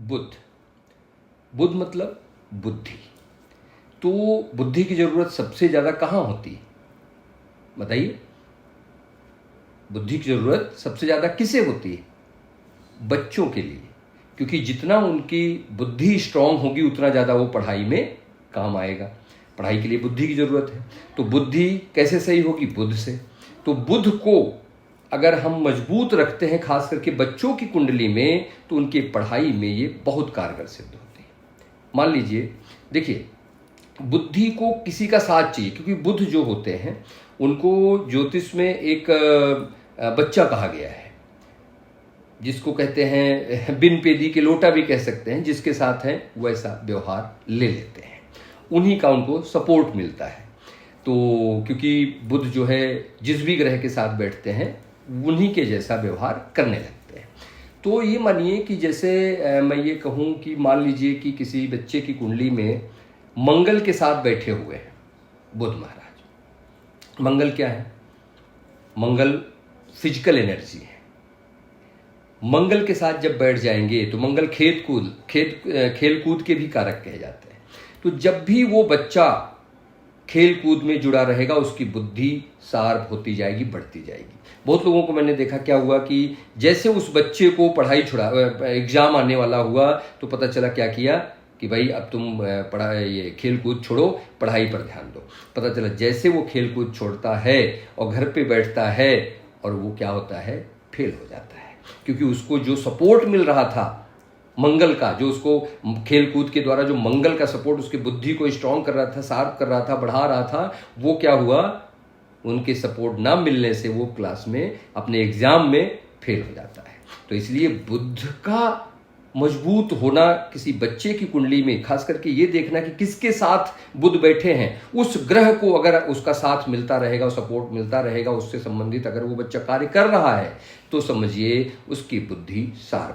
बुध। बुध मतलब बुद्धि। तो बुद्धि की जरूरत सबसे ज्यादा कहाँ होती है बताइए? बुद्धि की जरूरत सबसे ज्यादा किसे होती है? बच्चों के लिए, क्योंकि जितना उनकी बुद्धि स्ट्रांग होगी उतना ज़्यादा वो पढ़ाई में काम आएगा। पढ़ाई के लिए बुद्धि की ज़रूरत है। तो बुद्धि कैसे सही होगी? बुध से। तो बुध को अगर हम मजबूत रखते हैं खास करके बच्चों की कुंडली में, तो उनकी पढ़ाई में ये बहुत कारगर सिद्ध होती है। मान लीजिए, देखिए, बुद्धि को किसी का साथ चाहिए, क्योंकि बुध जो होते हैं उनको ज्योतिष में एक बच्चा कहा गया है, जिसको कहते हैं बिन पेदी के लोटा भी कह सकते हैं, जिसके साथ है वैसा व्यवहार ले लेते हैं, उन्हीं का उनको सपोर्ट मिलता है। तो क्योंकि बुध जो है जिस भी ग्रह के साथ बैठते हैं उन्हीं के जैसा व्यवहार करने लगते हैं। तो ये मानिए कि जैसे मैं ये कहूँ कि मान लीजिए कि किसी बच्चे की कुंडली में मंगल के साथ बैठे हुए हैं बुध महाराज। मंगल क्या है? मंगल फिजिकल एनर्जी है। मंगल के साथ जब बैठ जाएंगे तो मंगल खेल कूद के भी कारक कहे जाते हैं। तो जब भी वो बच्चा खेल कूद में जुड़ा रहेगा उसकी बुद्धि शार्प होती जाएगी, बढ़ती जाएगी। बहुत लोगों को मैंने देखा क्या हुआ कि जैसे उस बच्चे को पढ़ाई छुड़ा, एग्जाम आने वाला हुआ, तो पता चला क्या किया कि भाई अब तुम ये खेल कूद छोड़ो, पढ़ाई पर ध्यान दो। पता चला जैसे वो खेल कूद छोड़ता है और घर पे बैठता है, और वो क्या होता है? फेल हो जाता है। क्योंकि उसको जो सपोर्ट मिल रहा था मंगल का, जो उसको खेल कूद के द्वारा जो मंगल का सपोर्ट उसकी बुद्धि को स्ट्रांग कर रहा था, शार्प कर रहा था, बढ़ा रहा था, वो क्या हुआ? उनके सपोर्ट ना मिलने से वो क्लास में अपने एग्जाम में फेल हो जाता है। तो इसलिए बुध का मजबूत होना किसी बच्चे की कुंडली में, खास करके ये देखना कि किसके साथ बुध बैठे हैं, उस ग्रह को अगर उसका साथ मिलता रहेगा, सपोर्ट मिलता रहेगा, उससे संबंधित अगर वो बच्चा कार्य कर रहा है, तो समझिए उसकी बुद्धि शार्प